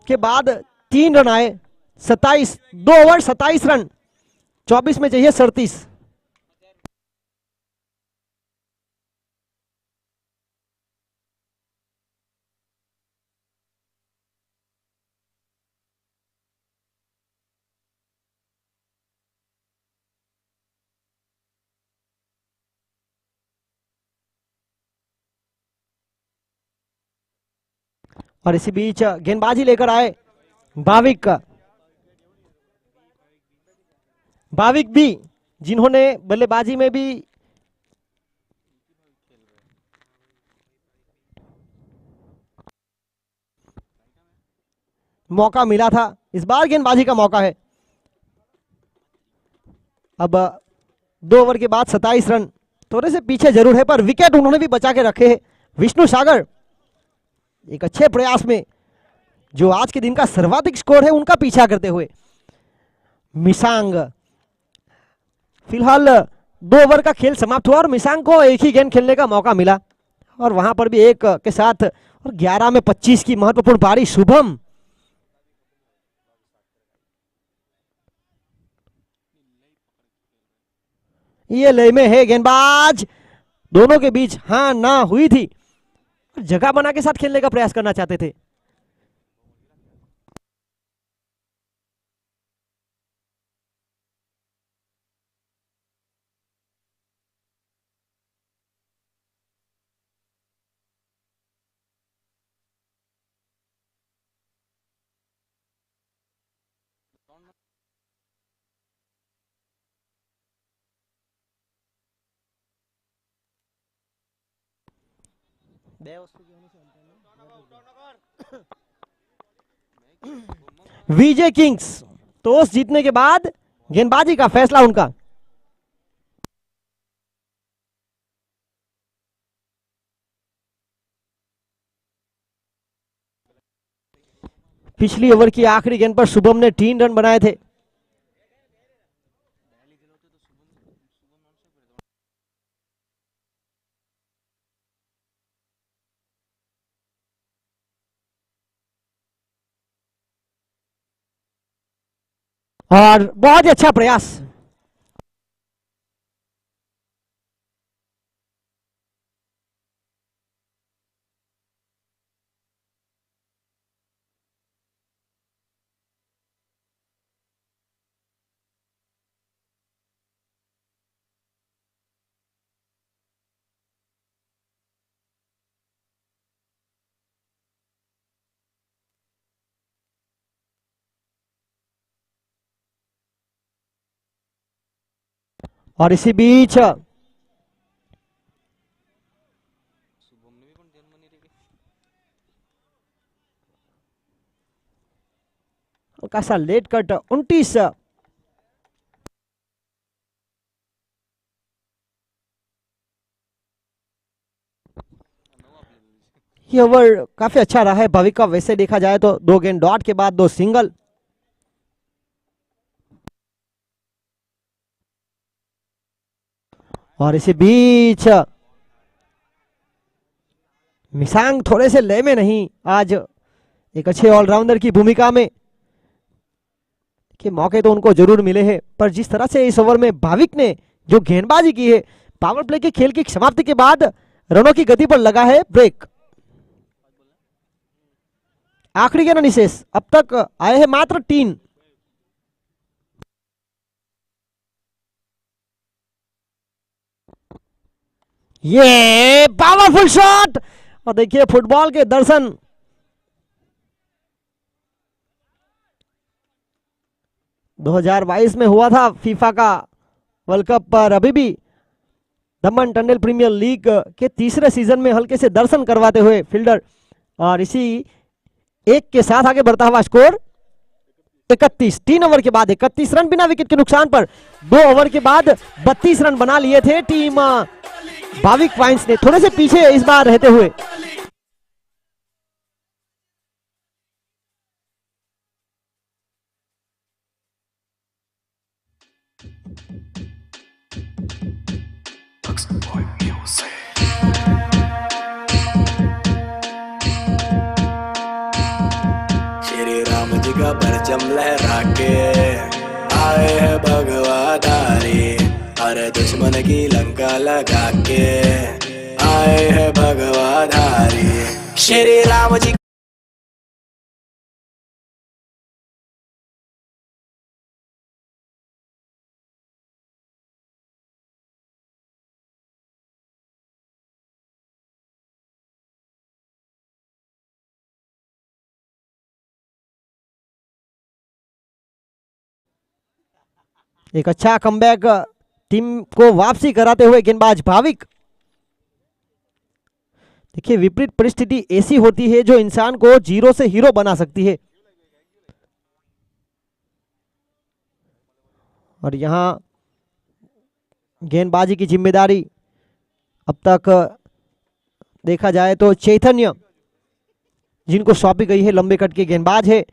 के बाद 3 रन आए। 27, 2 ओवर 27 रन, 24 में चाहिए 37। और इसी बीच गेंदबाजी लेकर आए भाविक। भाविक भी, जिन्होंने बल्लेबाजी में भी मौका मिला था, इस बार गेंदबाजी का मौका है। अब 2 ओवर के बाद 27 रन, थोड़े से पीछे जरूर है पर विकेट उन्होंने भी बचा के रखे हैं। विष्णु सागर एक अच्छे प्रयास में, जो आज के दिन का सर्वाधिक स्कोर है उनका पीछा करते हुए। मिसांग, फिलहाल 2 ओवर का खेल समाप्त हुआ और मिसांग को एक ही गेंद खेलने का मौका मिला और वहां पर भी एक के साथ और 11 में 25 की महत्वपूर्ण पारी। शुभम, ये लय में है गेंदबाज, दोनों के बीच हाँ ना हुई थी, जगह बना के साथ खेलने का प्रयास करना चाहते थे। विजय किंग्स टॉस जीतने के बाद गेंदबाजी का फैसला उनका। पिछली ओवर की आखिरी गेंद पर शुभम ने 3 रन बनाए थे। और बहुत ही अच्छा प्रयास। और इसी बीच हल्का सा लेट कट 29। ये ओवर काफी अच्छा रहा है भविक का, वैसे देखा जाए तो 2 गेंद डॉट के बाद 2 सिंगल। और इसी बीच मिसांग थोड़े से लय में नहीं, आज एक अच्छे ऑलराउंडर की भूमिका में, कि मौके तो उनको जरूर मिले हैं पर जिस तरह से इस ओवर में भाविक ने जो गेंदबाजी की है, पावर प्ले के खेल की समाप्ति के बाद रनों की गति पर लगा है ब्रेक। आखिरी के रन शेष, अब तक आए हैं मात्र 3। ये पावरफुल शॉट, और देखिए फुटबॉल के दर्शन। दो 2022 में हुआ था फीफा का वर्ल्ड कप, पर अभी भी दमन टंडल प्रीमियर लीग के तीसरे सीजन में हल्के से दर्शन करवाते हुए फील्डर, और इसी एक के साथ आगे बढ़ता हुआ स्कोर 31। 3 ओवर के बाद 31 रन बिना विकेट के नुकसान पर। 2 ओवर के बाद 32 रन बना लिए थे टीम भाविक वाइन्स ने, थोड़े से पीछे इस बार रहते हुए। श्री राम जी का परचम लहरा के आए हैं भगवाधारी, हर दुश्मन की लंका लगा के आए हैं भगवाधारी। श्री राम जी एक अच्छा कमबैक टीम को वापसी कराते हुए गेंदबाज भाविक। देखिए विपरीत परिस्थिति ऐसी होती है जो इंसान को जीरो से हीरो बना सकती है। और यहां गेंदबाजी की जिम्मेदारी अब तक देखा जाए तो चैतन्य जिनको सौंपी गई है, लंबे कट के गेंदबाज है।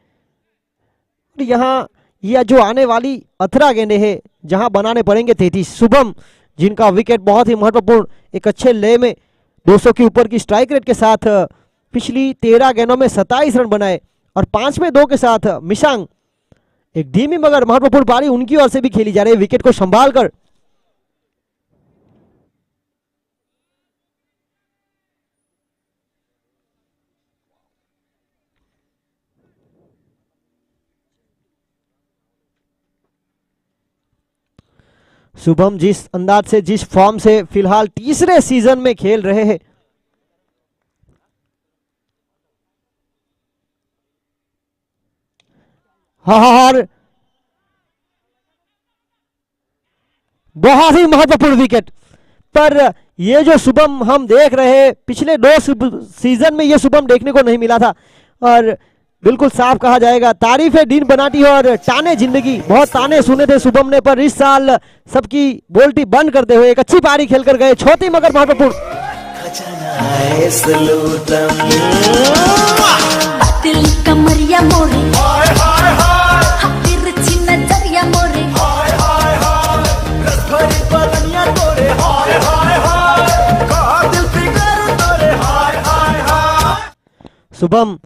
यहाँ यह जो आने वाली 18 गेंदें हैं जहां बनाने पड़ेंगे 33। शुभम जिनका विकेट बहुत ही महत्वपूर्ण एक अच्छे ले में 200 के ऊपर की स्ट्राइक रेट के साथ पिछली 13 गेंदों में 27 रन बनाए और 5 में 2 के साथ मिशांग एक धीमी मगर महत्वपूर्ण पारी उनकी ओर से भी खेली जा रही है विकेट को संभाल कर। शुभम जिस अंदाज से जिस फॉर्म से फिलहाल तीसरे सीजन में खेल रहे हैं, और बहुत ही महत्वपूर्ण विकेट पर ये जो शुभम हम देख रहे हैं पिछले 2 सीजन में ये शुभम देखने को नहीं मिला था। और बिल्कुल साफ कहा जाएगा तारीफ है दिन बनाती है और ताने जिंदगी, बहुत ताने सुने थे शुभम ने पर इस साल सबकी बोल्टी बंद करते हुए एक अच्छी पारी खेलकर गए, छोटी मगर महत्वपूर्ण। कमरिया मोरे तिरछी नजरिया मोरे शुभम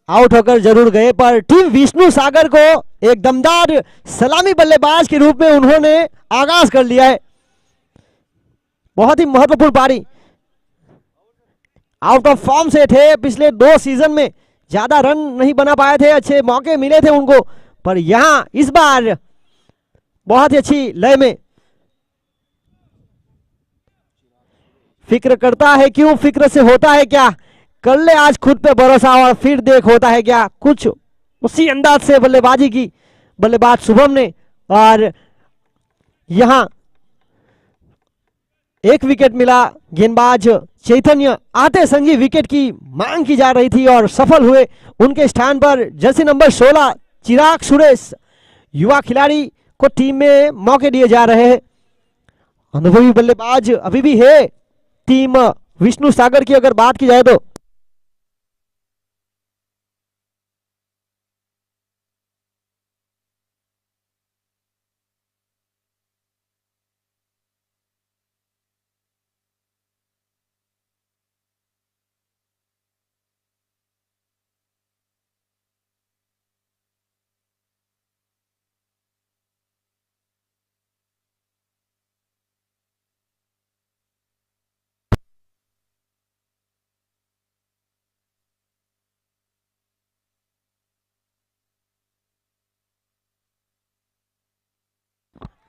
आउट होकर जरूर गए पर टीम विष्णु सागर को एक दमदार सलामी बल्लेबाज के रूप में उन्होंने आगाज कर लिया है। बहुत ही महत्वपूर्ण पारी, आउट ऑफ फॉर्म से थे पिछले 2 सीजन में, ज्यादा रन नहीं बना पाए थे, अच्छे मौके मिले थे उनको पर यहां इस बार बहुत ही अच्छी लय में। फिक्र करता है क्यों, फिक्र से होता है क्या, कर ले आज खुद पे भरोसा और फिर देख होता है क्या, कुछ उसी अंदाज से बल्लेबाजी की बल्लेबाज शुभम ने। और यहां एक विकेट मिला, गेंदबाज चैतन्य आते संगी विकेट की मांग की जा रही थी और सफल हुए। उनके स्थान पर जर्सी नंबर 16 चिराग सुरेश युवा खिलाड़ी को टीम में मौके दिए जा रहे हैं। अनुभवी बल्लेबाज अभी भी है टीम विष्णु सागर की अगर बात की जाए तो।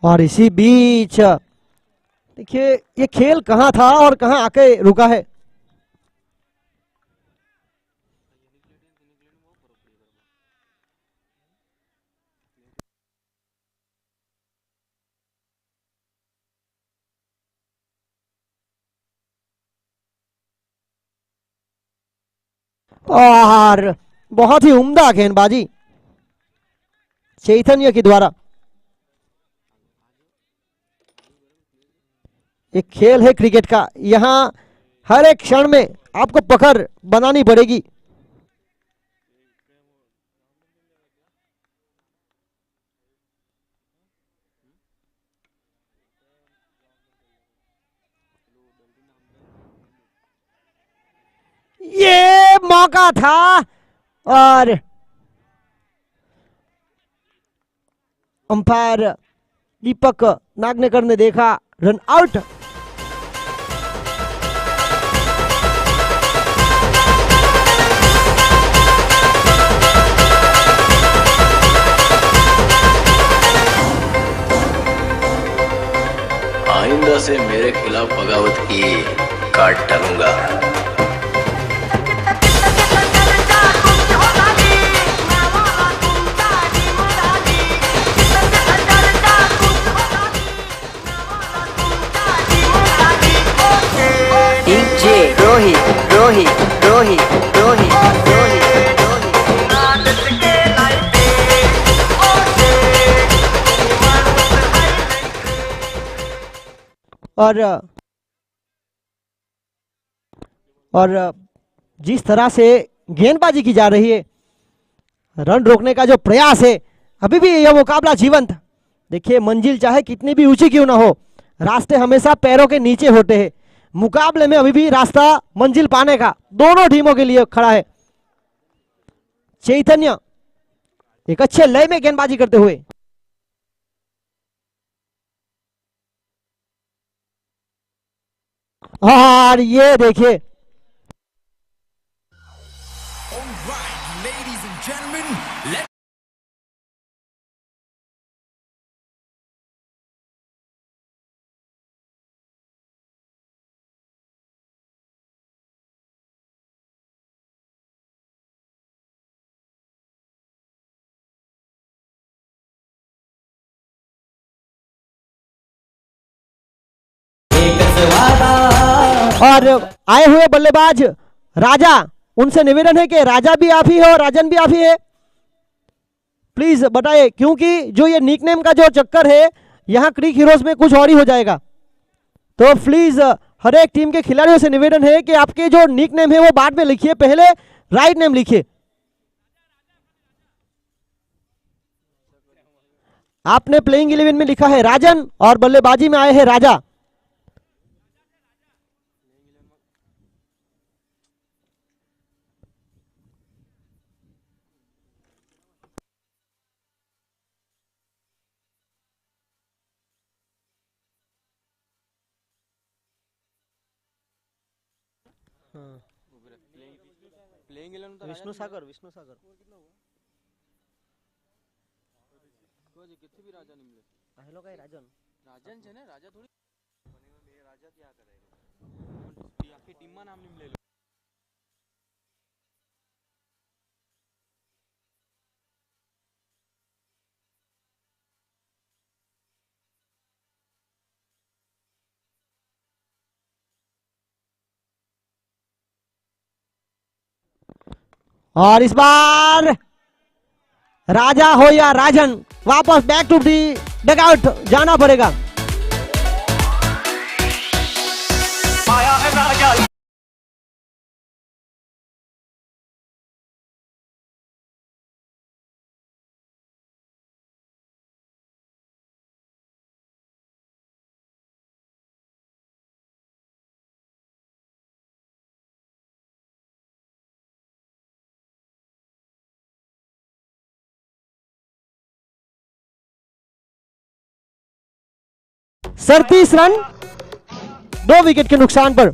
और इसी बीच देखिए ये खेल कहां था और कहां आके रुका है। और बहुत ही उम्दा गेंदबाजी चैतन्य के द्वारा। एक खेल है क्रिकेट का, यहां हर एक क्षण में आपको पकड़ बनानी पड़ेगी। ये मौका था और अंपायर दीपक नागनेकर ने देखा रन आउट। आइंदा से मेरे खिलाफ बगावत की काट डालूंगा। द्रोही द्रोही द्रोही द्रोही और जिस तरह से गेंदबाजी की जा रही है, रन रोकने का जो प्रयास है, अभी भी यह मुकाबला जीवंत। देखिए, मंजिल चाहे कितनी भी ऊंची क्यों ना हो, रास्ते हमेशा पैरों के नीचे होते हैं। मुकाबले में अभी भी रास्ता मंजिल पाने का दोनों टीमों के लिए खड़ा है। चैतन्य एक अच्छे लय में गेंदबाजी करते हुए, और ये देखिए और आए हुए बल्लेबाज राजा, उनसे निवेदन है कि राजा भी आप ही है और राजन भी आप ही है। प्लीज बताइए, क्योंकि जो ये निकनेम का जो चक्कर है, यहाँ क्रिक हीरोज में कुछ और ही हो जाएगा। तो प्लीज हर एक टीम के खिलाड़ियों से निवेदन है कि आपके जो निकनेम है वो बाद में लिखिए, पहले राइट नेम लिखिए। आपने प्लेइंग 11 में लिखा है राजन और बल्लेबाजी में आए हैं राजा। विष्णु सागर हेलो काय राजन રાજન છે ને રાજા થોડી રાજા ત્યાં કરે આખી ટીમમાં નામ નિમ લે લો और इस बार राजा हो या राजन, वापस बैक टू दी डगआउट जाना पड़ेगा। आया है राजा सैंतीस रन 2 विकेट के नुकसान पर।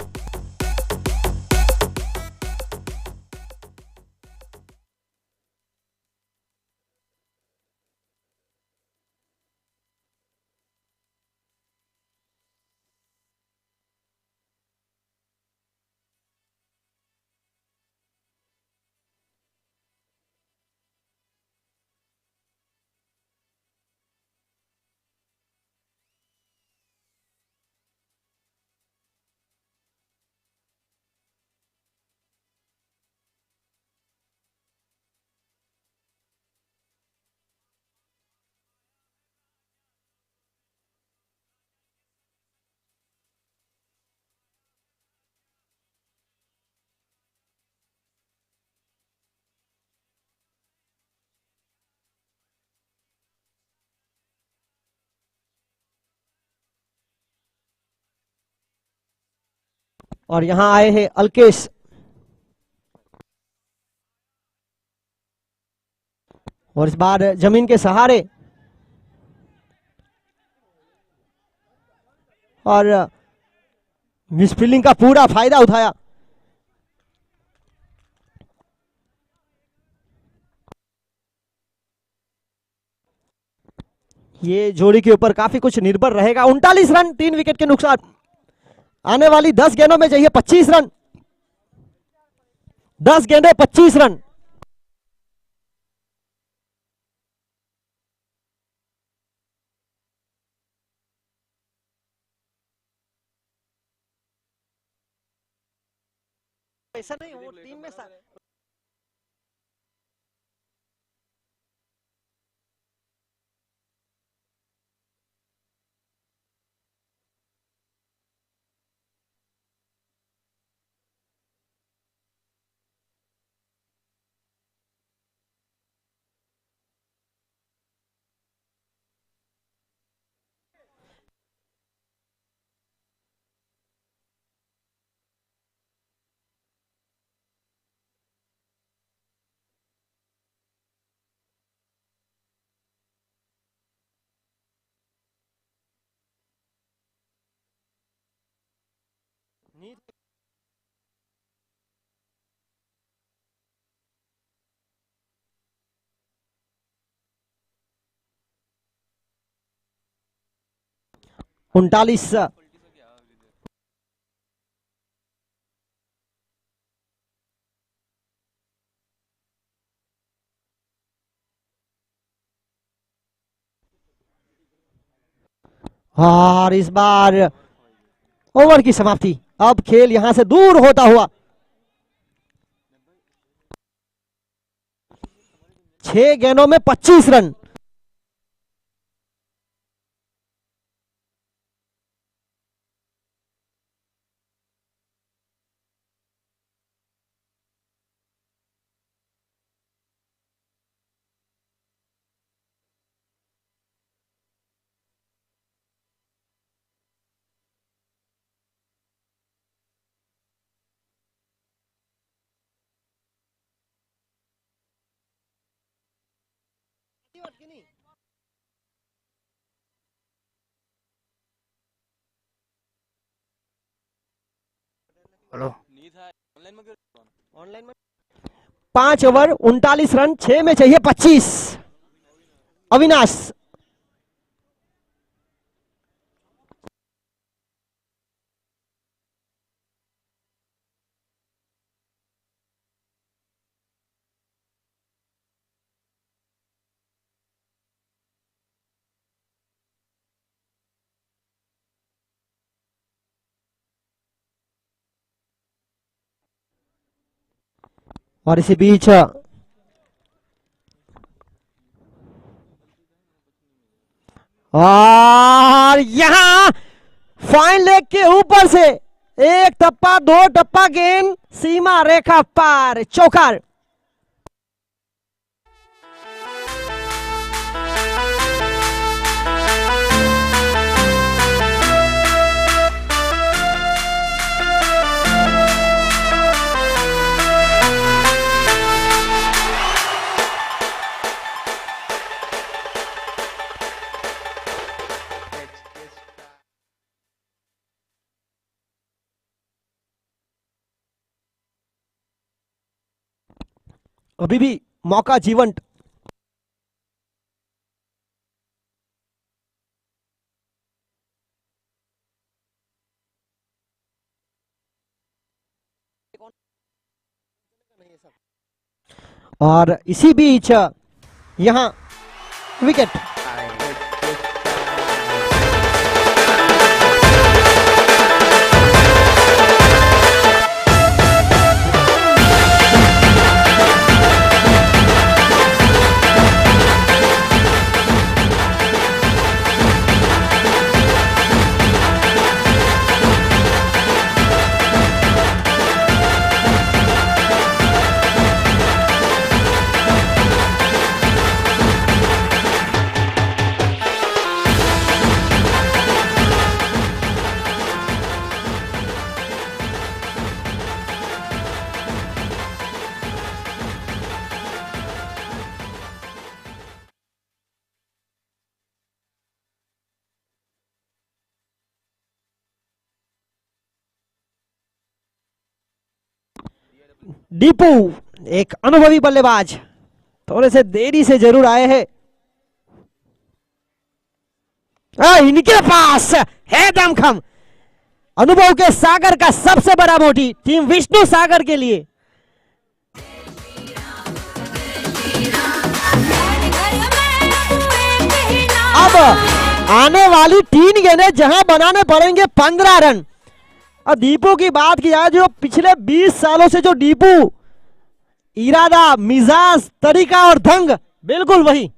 और यहां आए हैं अल्केश, और इस बार जमीन के सहारे, और मिसफील्डिंग का पूरा फायदा उठाया। ये जोड़ी के ऊपर काफी कुछ निर्भर रहेगा। 39 रन 3 विकेट के नुकसान। आने वाली 10 गेंदों में चाहिए 25 रन। 10 गेंदे 25 रन। ऐसा नहीं, वो टीम में नीट 39। और इस बार ओवर की समाप्ति। अब खेल यहां से दूर होता हुआ 6 गेंदों में 25 रन। हेलो ऑनलाइन में 5 ओवर 39 रन, 6 में चाहिए 25। अविनाश और इसी बीच और यहां फाइन लेग के ऊपर से एक टप्पा, 2 टप्पा गेंद सीमा रेखा पार, चौकार। अभी भी मौका जीवंत। और इसी बीच यहां विकेट। दीपू एक अनुभवी बल्लेबाज, थोड़े से देरी से जरूर आए हैं। इनके पास है दमखम। अनुभव के सागर का सबसे बड़ा मोटी टीम विष्णु सागर के लिए। अब आने वाली 3 गेंदें जहां बनाने पड़ेंगे 15 रन। और दीपू की बात की जाए, जो पिछले 20 सालों से जो दीपू इरादा, मिजाज, तरीका और ढंग, बिल्कुल वही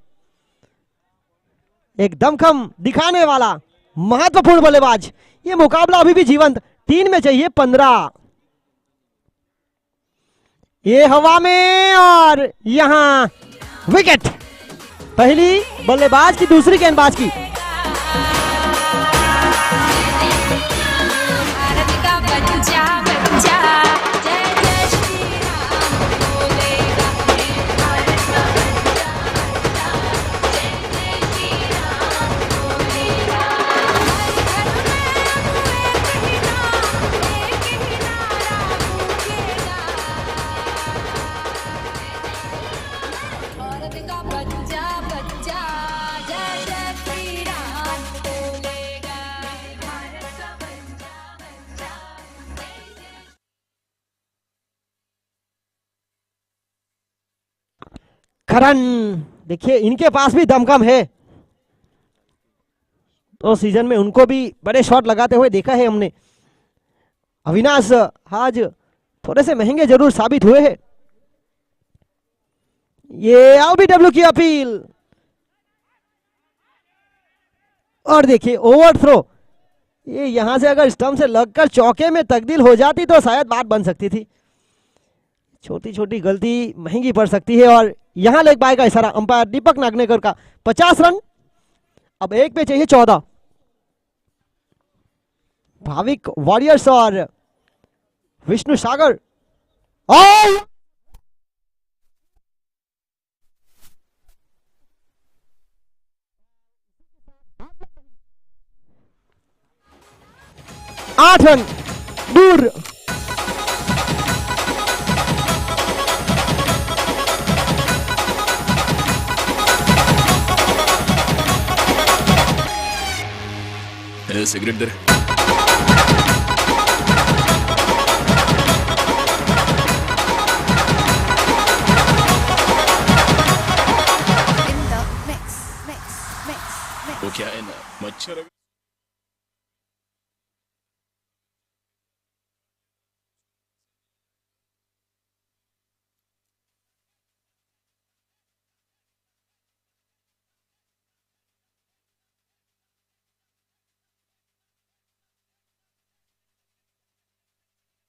एक दमखम दिखाने वाला महत्वपूर्ण बल्लेबाज। ये मुकाबला अभी भी जीवंत, 3 में चाहिए 15। ये हवा में और यहां विकेट। पहली बल्लेबाज की, दूसरी गेंदबाज की। भारत का बच्चा बच्चा जय जय श्री राम बोलेगा, भारत का बच्चा बच्चा जय जय श्री राम बोलेगा। हर घर में एक ही नारा गूंजेगा, भारत का बच्चा बच्चा जय जय श्री राम बोलेगा, भारत का बच्चा बच्चा जय जय। करन, देखिए इनके पास भी दमखम है, तो सीजन में उनको भी बड़े शॉट लगाते हुए देखा है हमने। अविनाश आज थोड़े से महंगे जरूर साबित हुए हैं। ये आरबीडब्ल्यू की अपील, और देखिए ओवर थ्रो, ये यहां से अगर स्टंप से लगकर चौके में तब्दील हो जाती तो शायद बात बन सकती थी। छोटी छोटी गलती महंगी पड़ सकती है। और यहां लेग बाय का इशारा अंपायर दीपक नागनेकर का। 50 रन, अब 1 पे चाहिए 14। भाविक वॉरियर्स और विष्णु सागर, और 8 रन दूर। Cigarette they. In the mix, mix, mix, mix. वो क्या है ना, मच्छर